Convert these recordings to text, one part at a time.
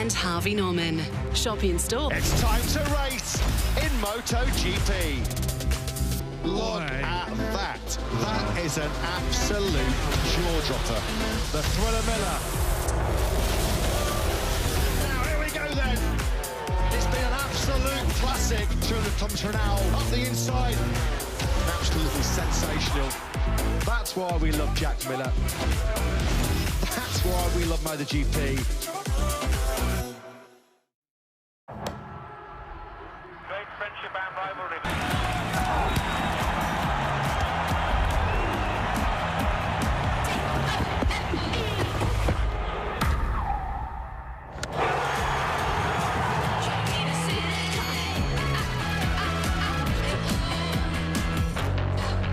and Harvey Norman. Shop in store. It's time to race in MotoGP. Look at that. That is an absolute jaw-dropper. The Thriller Miller. Now, here we go then. It's been an absolute classic. 200 kilometres per hour up the inside. Absolutely sensational. That's why we love Jack Miller. That's why we love MotoGP. Great friendship and rivalry.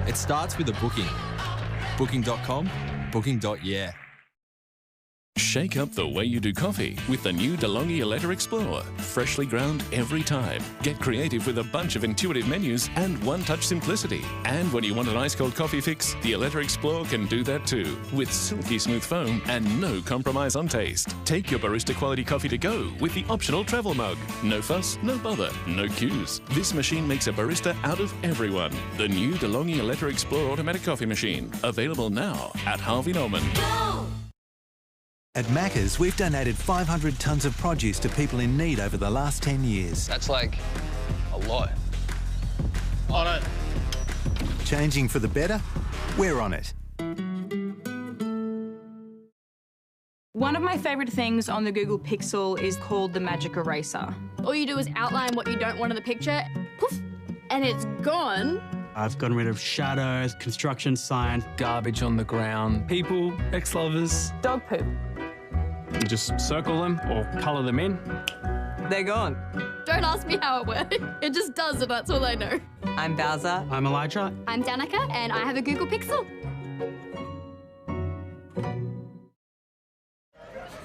It starts with a booking. Booking.com, booking.yeah. Shake up the way you do coffee with the new DeLonghi Eletta Explorer. Freshly ground every time. Get creative with a bunch of intuitive menus and one-touch simplicity. And when you want an ice-cold coffee fix, the Eletta Explorer can do that too, with silky smooth foam and no compromise on taste. Take your barista quality coffee to go with the optional travel mug. No fuss, no bother, no queues. This machine makes a barista out of everyone. The new DeLonghi Eletta Explorer automatic coffee machine. Available now at Harvey Norman. Go! At Macca's, we've donated 500 tonnes of produce to people in need over the last 10 years. That's like a lot. On it. Changing for the better? We're on it. One of my favourite things on the Google Pixel is called the Magic Eraser. All you do is outline what you don't want in the picture, poof, and it's gone. I've gotten rid of shadows, construction signs, Garbage on the ground. people, ex-lovers. Dog poop. You just circle them or colour them in. They're gone. Don't ask me how it works. It just does, and that's all I know. I'm Bowser. I'm Elijah. I'm Danica, and I have a Google Pixel.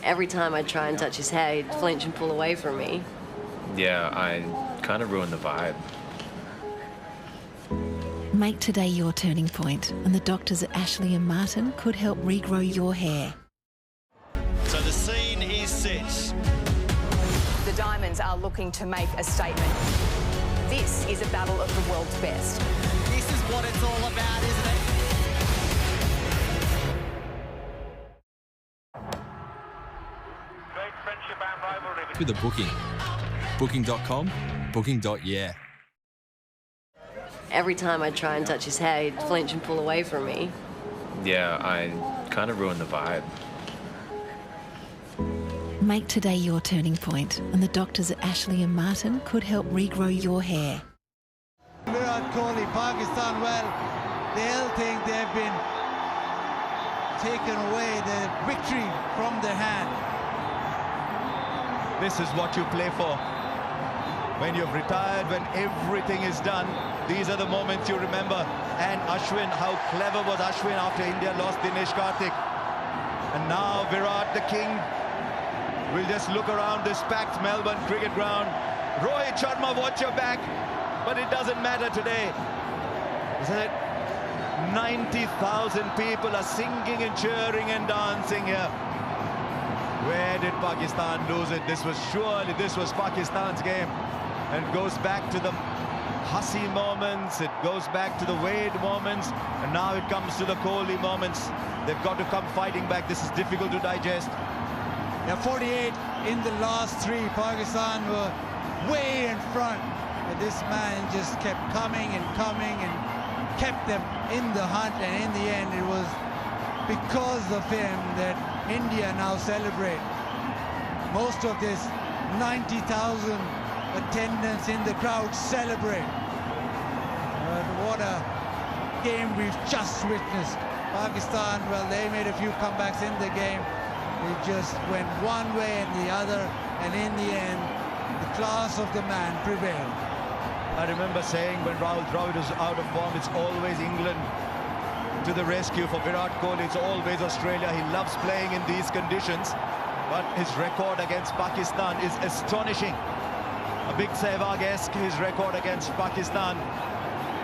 Every time I try and touch his hair, he'd flinch and pull away from me. Yeah, I kind of ruined the vibe. Make today your turning point, and the doctors at Ashley and Martin could help regrow your hair. So the scene is set. The Diamonds are looking to make a statement. This is a battle of the world's best. This is what it's all about, isn't it? Great friendship and rivalry. With a booking. Booking.com, booking.yeah. Every time I try and touch his hair, he'd flinch and pull away from me. Yeah, I kind of ruined the vibe. Make today your turning point, and the doctors at Ashley and Martin could help regrow your hair. Virat Kohli, Pakistan, well, they'll think they've been taken away the victory from their hand. This is what you play for. When you've retired, when everything is done, these are the moments you remember. And Ashwin, how clever was Ashwin after India lost Dinesh Karthik. And now Virat, the king, will just look around this packed Melbourne cricket ground. Rohit Sharma, watch your back. But it doesn't matter today. Isn't it? 90,000 people are singing and cheering and dancing here. Where did Pakistan lose it? This was Pakistan's game. And goes back to the Hussey moments, it goes back to the Wade moments, and now it comes to the Kohli moments. They've got to come fighting back. This is difficult to digest. Yeah, 48 in the last three. Pakistan were way in front. But this man just kept coming and kept them in the hunt, and in the end it was because of him that India now celebrate. Most of this 90,000 attendance in the crowd celebrate. But what a game we've just witnessed. Pakistan, well, they made a few comebacks in the game. It just went one way and the other, and in the end, the class of the man prevailed. I remember saying when Rahul Dravid was out of form, it's always England to the rescue. For Virat Kohli, it's always Australia. He loves playing in these conditions, but his record against Pakistan is astonishing. A big Sehwag-esque, his record against Pakistan.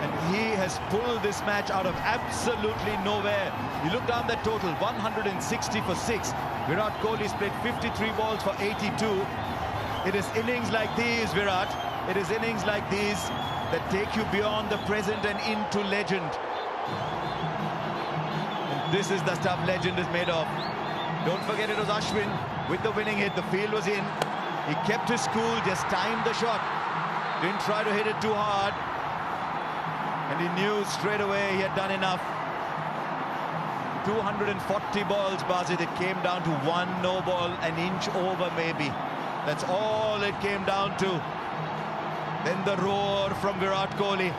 And he has pulled this match out of absolutely nowhere. You look down the total, 160 for 6. Virat Kohli's played 53 balls for 82. It is innings like these, Virat. It is innings like these that take you beyond the present and into legend. And this is the stuff legend is made of. Don't forget it was Ashwin with the winning hit. The field was in. He kept his cool, just timed the shot. Didn't try to hit it too hard. And he knew straight away he had done enough. 240 balls, Basit. It came down to one no ball, an inch over maybe. That's all it came down to. Then the roar from Virat Kohli.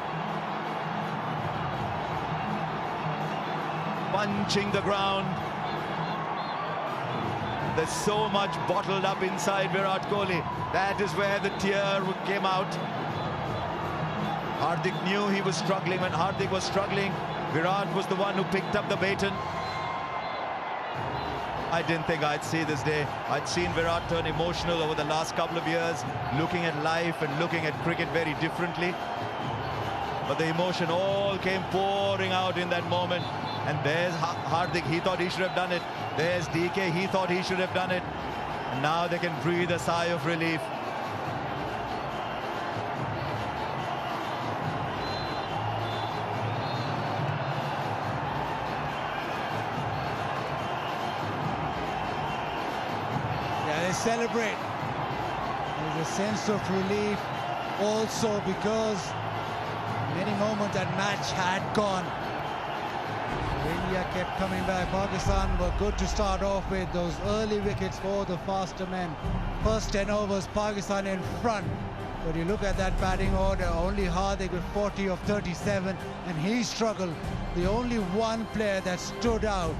Punching the ground. There's so much bottled up inside Virat Kohli. That is where the tear came out. Hardik knew he was struggling. When Hardik was struggling, Virat was the one who picked up the baton. I didn't think I'd see this day. I'd seen Virat turn emotional over the last couple of years, looking at life and looking at cricket very differently. But the emotion all came pouring out in that moment. And there's Hardik, he thought he should have done it. There's DK, he thought he should have done it. And now they can breathe a sigh of relief. Yeah, they celebrate. There's a sense of relief also because many moments that match had gone. India kept coming back. Pakistan were good to start off with. Those early wickets for the faster men. First 10 overs, Pakistan in front. But you look at that batting order, only Hardik with 40 of 37, and he struggled. The only one player that stood out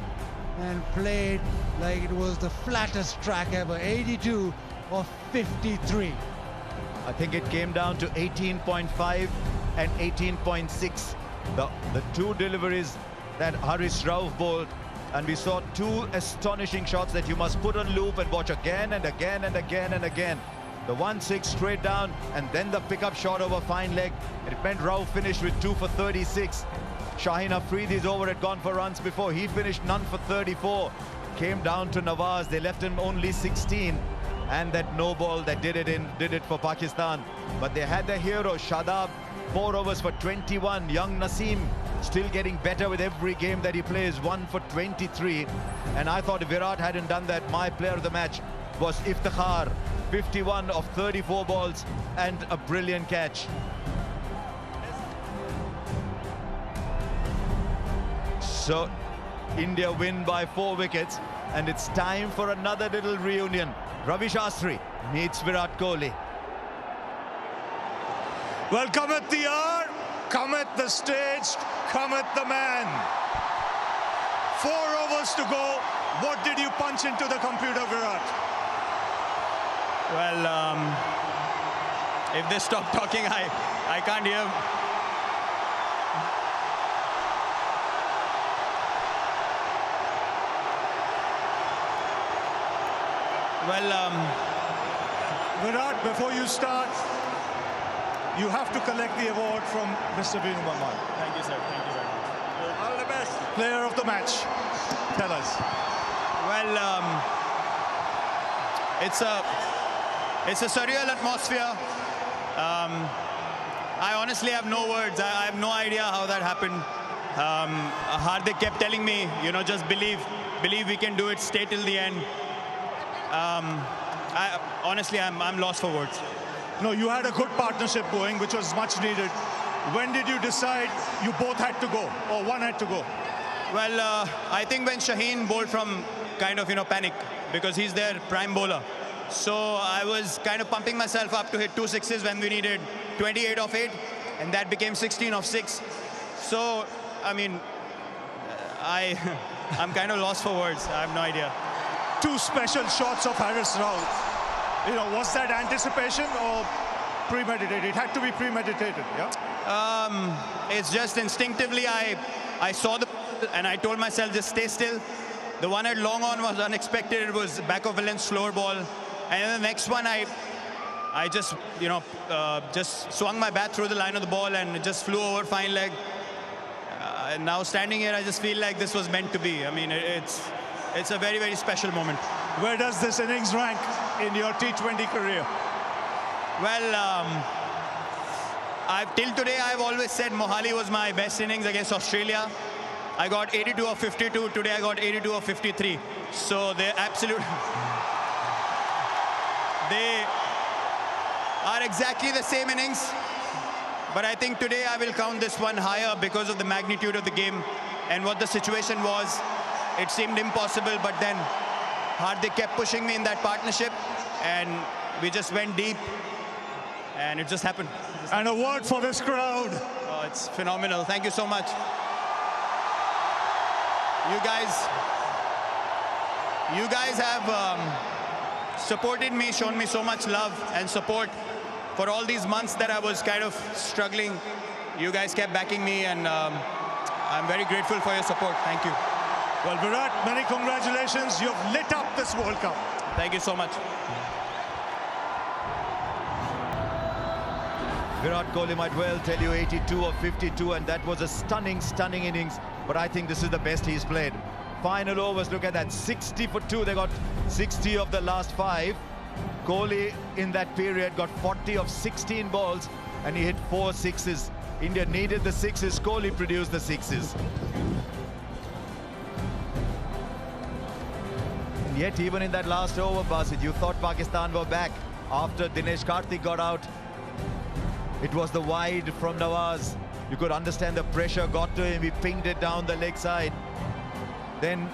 and played like it was the flattest track ever, 82 of 53. I think it came down to 18.5 and 18.6. The two deliveries that Haris Rauf bowled, and we saw two astonishing shots that you must put on loop and watch again and again and again and again. The 1-6 straight down, and then the pickup shot over fine leg. It meant Rauf finished with 2 for 36. Shaheen Afridi's over had gone for runs before. He finished none for 34. Came down to Nawaz. They left him only 16. And that no ball that did it for Pakistan. But they had the hero, Shadab, 4 overs for 21. Young Naseem still getting better with every game that he plays, 1 for 23. And I thought if Virat hadn't done that, my player of the match was Iftikhar, 51 of 34 balls and a brilliant catch. So India win by 4 wickets, and it's time for another little reunion. Ravi Shastri meets Virat Kohli. Well, cometh the hour, cometh the stage, cometh the man. 4 overs to go. What did you punch into the computer, Virat? Well, if they stop talking, I can't hear. Well, Virat, before you start, you have to collect the award from Mr. Venu Maman. Thank you, sir. Thank you very much. All the best. Player of the match. Tell us. Well, it's a surreal atmosphere. I honestly have no words. I have no idea how that happened. Hardik kept telling me, you know, just believe we can do it, stay till the end. Honestly, I'm lost for words. No, you had a good partnership going, which was much needed. When did you decide you both had to go, or one had to go? Well, I think when Shaheen bowled from kind of, panic, because he's their prime bowler. So I was kind of pumping myself up to hit 2 sixes when we needed 28 of 8, and that became 16 of 6. So, I mean, I'm kind of lost for words. I have no idea. 2 special shots of Haris Rauf. You know, was that anticipation or premeditated? It had to be premeditated, yeah? It's just instinctively, I saw the and I told myself, just stay still. The one at long on was unexpected. It was back of Villain's slower ball. And then the next one, I just, just swung my bat through the line of the ball and it just flew over fine leg. And now standing here, I just feel like this was meant to be. I mean, it's a very, very special moment. Where does this innings rank in your T20 career? Well, till today, I've always said Mohali was my best innings against Australia. I got 82 of 52. Today, I got 82 of 53. So they're absolute. They are exactly the same innings. But I think today I will count this one higher because of the magnitude of the game and what the situation was. It seemed impossible, but then Hardik kept pushing me in that partnership, and we just went deep, and it just happened. And a word for this crowd. Oh, it's phenomenal. Thank you so much. You guys have supported me, shown me so much love and support for all these months that I was kind of struggling. You guys kept backing me, and I'm very grateful for your support. Thank you. Well, Virat, many congratulations. You've lit up this World Cup. Thank you so much. Virat Kohli might well tell you 82 of 52, and that was a stunning, stunning innings. But I think this is the best he's played. Final overs, look at that, 60 for 2. They got 60 of the last 5. Kohli in that period got 40 of 16 balls, and he hit 4 sixes. India needed the sixes. Kohli produced the sixes. And yet, even in that last over, Basit, you thought Pakistan were back. After Dinesh Karthik got out, it was the wide from Nawaz. You could understand the pressure got to him. He pinged it down the leg side. Then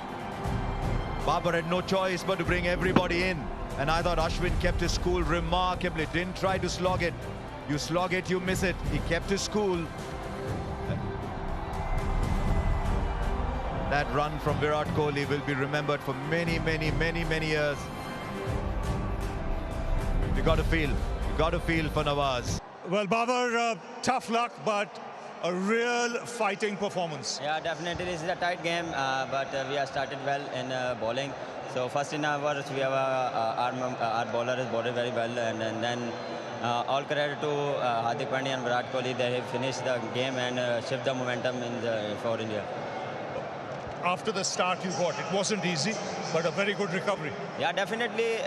Babar had no choice but to bring everybody in. And I thought Ashwin kept his cool remarkably. Didn't try to slog it. You slog it, you miss it. He kept his cool. That run from Virat Kohli will be remembered for many, many, many, many years. You got to feel for Nawaz. Well, Babar, tough luck, but a real fighting performance. Yeah, definitely this is a tight game, but we have started well in bowling. So first in hours we have our bowler is bowled very well, and then all credit to Hardik Pandya and Virat Kohli. They have finished the game and shift the momentum for India. After the start you got, it wasn't easy, but a very good recovery. Yeah, definitely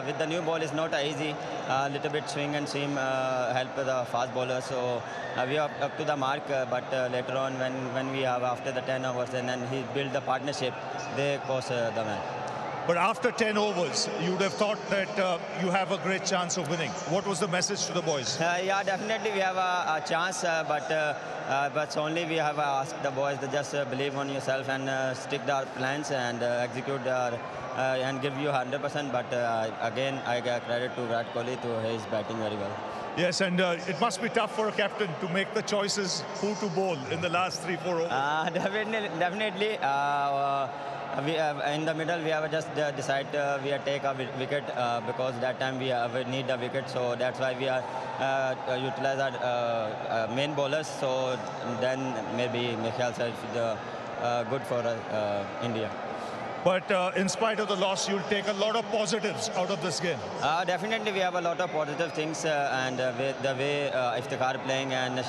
with the new ball it's not easy. A little bit swing and seam help the fast bowlers. So we are up to the mark, but later on when we have after the 10 overs and then he built the partnership, they cost the match. But after 10 overs, you would have thought that you have a great chance of winning. What was the message to the boys? Yeah, definitely we have a chance, but only we have asked the boys to just believe on yourself and stick to our plans and execute and give you 100%. But again, I give credit to Virat Kohli to his batting very well. Yes, and it must be tough for a captain to make the choices who to bowl in the last 3-4 overs. Definitely. We in the middle we have just decide we take a wicket because that time we need a wicket, so that's why we are utilize our main bowlers. So then maybe Michael said good for India. But in spite of the loss, you'll take a lot of positives out of this game. Definitely, we have a lot of positive things, and the way Iftikhar playing and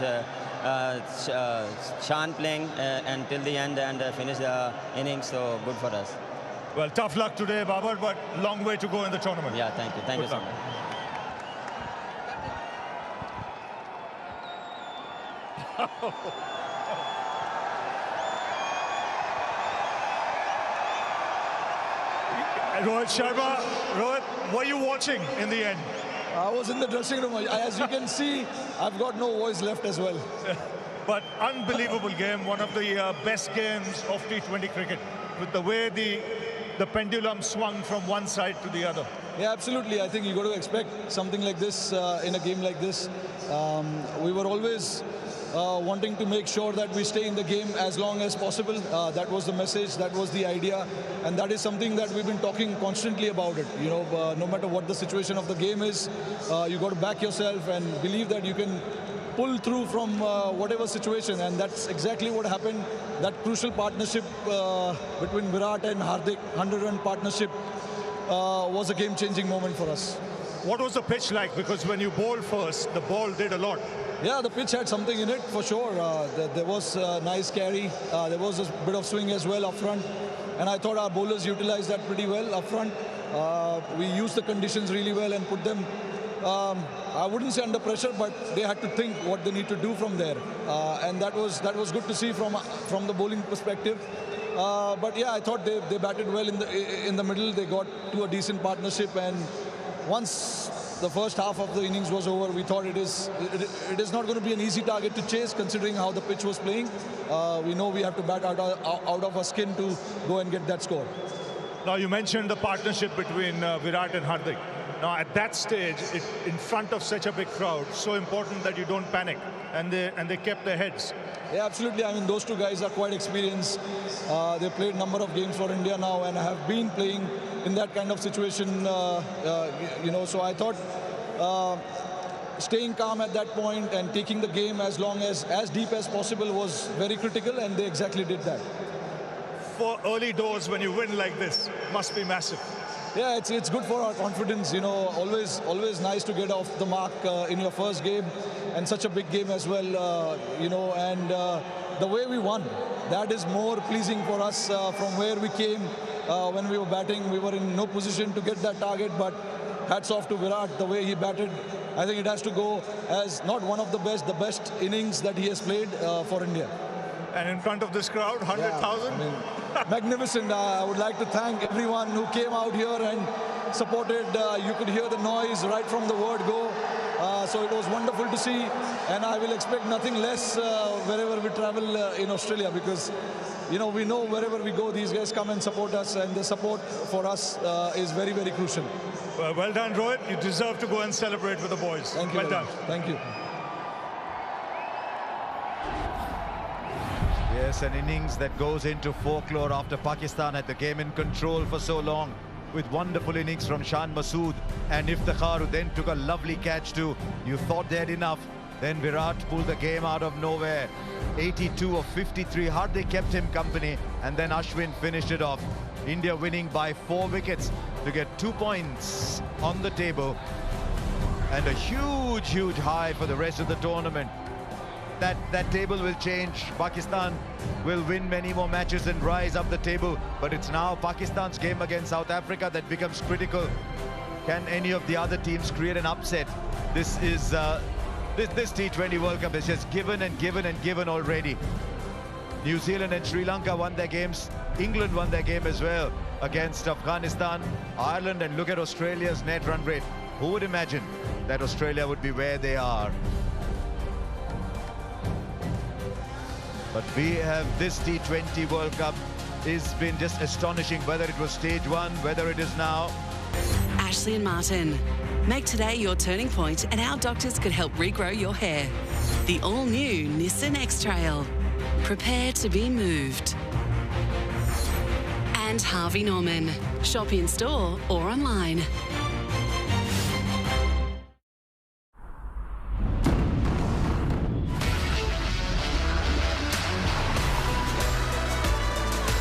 Shan playing until the end and finish the innings, so good for us. Well, tough luck today, Babar, but long way to go in the tournament. Yeah, thank you. Thank you so much. Rohit Sharma, Rohit, were you watching in the end? I was in the dressing room. As you can see, I've got no voice left as well. But unbelievable game, one of the best games of T20 cricket, with the way the pendulum swung from one side to the other. Yeah, absolutely. I think you got to expect something like this in a game like this. We were always wanting to make sure that we stay in the game as long as possible. That was the message, that was the idea, and that is something that we've been talking constantly about it. You know, no matter what the situation of the game is, you got to back yourself and believe that you can pull through from whatever situation, and that's exactly what happened. That crucial partnership between Virat and Hardik, 100-run partnership, was a game-changing moment for us. What was the pitch like? Because when you bowled first, the ball did a lot. Yeah, the pitch had something in it for sure. There was a nice carry. There was a bit of swing as well up front. and I thought our bowlers utilized that pretty well up front. We used the conditions really well and put them, I wouldn't say under pressure, but they had to think what they need to do from there. And that was good to see from the bowling perspective. But yeah, I thought they batted well in the middle. They got to a decent partnership, and once the first half of the innings was over, we thought it is not going to be an easy target to chase, considering how the pitch was playing. We know we have to bat out of our skin to go and get that score. Now, you mentioned the partnership between Virat and Hardik. Now, at that stage, in front of such a big crowd, so important that you don't panic, and they kept their heads. Yeah, absolutely. I mean, those two guys are quite experienced. They played a number of games for India now and have been playing in that kind of situation, you know. So I thought staying calm at that point and taking the game as deep as possible was very critical, and they exactly did that. For early doors, when you win like this, must be massive. Yeah, it's good for our confidence, you know. Always nice to get off the mark in your first game, and such a big game as well, you know. And the way we won, that is more pleasing for us from where we came when we were batting. We were in no position to get that target, but hats off to Virat, the way he batted. I think it has to go as not one of the best innings that he has played for India. And in front of this crowd, 100,000? Yeah, I mean, magnificent. I would like to thank everyone who came out here and supported. You could hear the noise right from the word go. So it was wonderful to see. And I will expect nothing less wherever we travel in Australia, because, you know, we know wherever we go, these guys come and support us, and the support for us is very, very crucial. Well done, Rohit. You deserve to go and celebrate with the boys. Thank you. Well done. Thank you. Yes, an innings that goes into folklore after Pakistan had the game in control for so long, with wonderful innings from Shan Masood and Iftikhar, who then took a lovely catch too. You thought they had enough. Then Virat pulled the game out of nowhere. 82 of 53, hardly kept him company, and then Ashwin finished it off. India winning by 4 wickets to get 2 points on the table, and a huge high for the rest of the tournament. That table will change. Pakistan will win many more matches and rise up the table, but it's now Pakistan's game against South Africa that becomes critical. Can any of the other teams create an upset? This is this T20 World Cup is just given and given already. New Zealand and Sri Lanka won their games. England won their game as well against Afghanistan, Ireland, and look at Australia's net run rate. Who would imagine that Australia would be where they are? But we have this T20 World Cup has been just astonishing, whether it was stage 1, whether it is now. Ashley and Martin. Make today your turning point, and our doctors could help regrow your hair. The all-new Nissan X-Trail. Prepare to be moved. And Harvey Norman. Shop in store or online.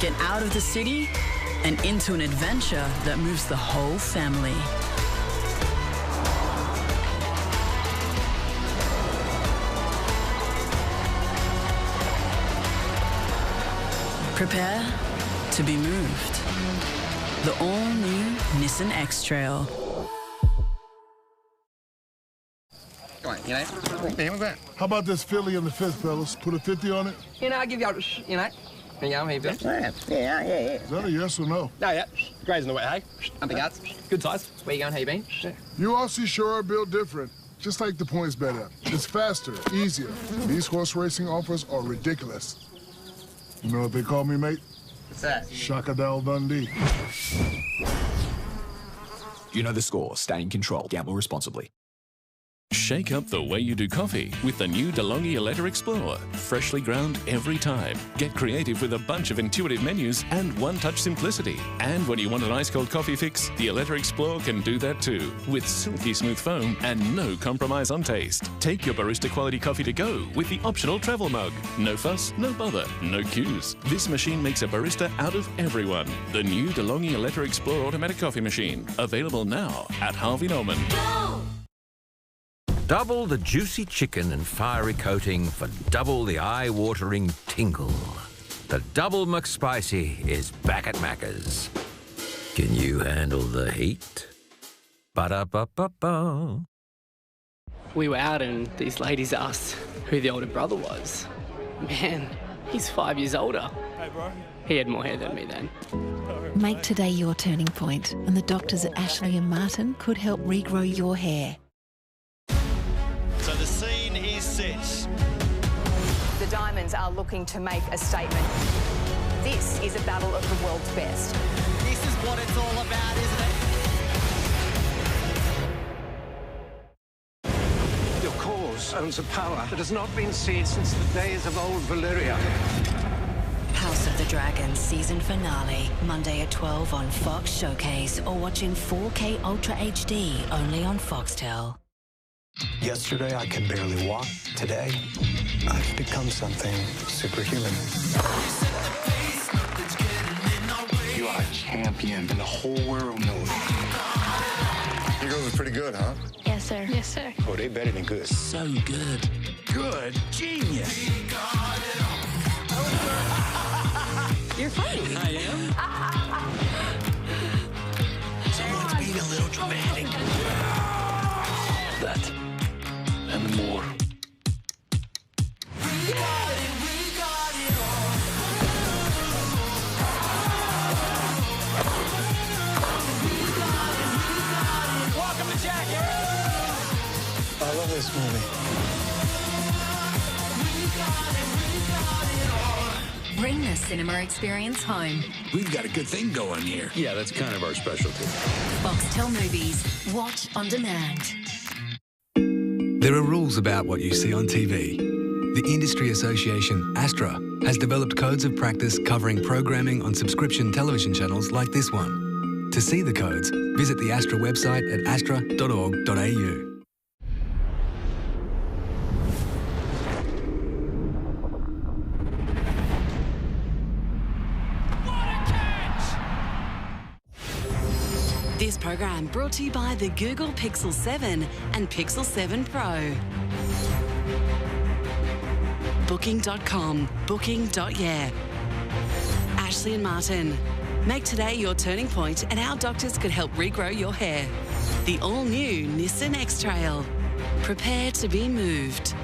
Get out of the city and into an adventure that moves the whole family. Prepare to be moved. The all-new Nissan X-Trail. Come on, you know. How about this Philly in the 5th, fellas? Put a 50 on it? You know, I'll give y'all, you know. Yeah, maybe. Yeah. Is that a yes or no? No, yeah. Grazing the wet hay. Nothing else. Good size. Where you going? How you been? You Aussie sure are built different. Just like the points bet app. It's faster, easier. These horse racing offers are ridiculous. You know what they call me, mate? What's that? Shakadal Dundee. You know the score. Stay in control. Gamble responsibly. Shake up the way you do coffee with the new DeLonghi Eletta Explorer. Freshly ground every time. Get creative with a bunch of intuitive menus and one-touch simplicity. And when you want an ice-cold coffee fix, the Eletta Explorer can do that too, with silky smooth foam and no compromise on taste. Take your barista quality coffee to go with the optional travel mug. No fuss, no bother, no queues. This machine makes a barista out of everyone. The new DeLonghi Eletta Explorer automatic coffee machine. Available now at Harvey Norman. Go! Double the juicy chicken and fiery coating for double the eye-watering tingle. The Double McSpicy is back at Macca's. Can you handle the heat? Ba-da-ba-ba-ba. We were out and these ladies asked who the older brother was. Man, he's 5 years older. Hey, bro. He had more hair than me then. Make today your turning point, and the doctors at Ashley and Martin could help regrow your hair. So the scene is set. The Diamonds are looking to make a statement. This is a battle of the world's best. This is what it's all about, isn't it? Your cause owns a power that has not been seen since the days of old Valyria. House of the Dragon season finale, Monday at 12 on Fox Showcase, or watch in 4K Ultra HD only on Foxtel. Yesterday, I could barely walk. Today, I've become something superhuman. You are a champion, and the whole world knows. You girls are pretty good, huh? Yes, sir. Yes, sir. Oh, they better than good. So good. Good. Genius. You're funny. I am. Someone's being a little dramatic. That and more. Welcome to Jackie. I love this movie. Bring the cinema experience home. We've got a good thing going here. Yeah, that's kind of our specialty. Foxtel Movies. Watch on demand. There are rules about what you see on TV. The industry association ASTRA has developed codes of practice covering programming on subscription television channels like this one. To see the codes, visit the ASTRA website at astra.org.au. This program brought to you by the Google Pixel 7 and Pixel 7 Pro. Booking.com, booking.yeah. Ashley and Martin. Make today your turning point, and our doctors could help regrow your hair. The all-new Nissan X-Trail. Prepare to be moved.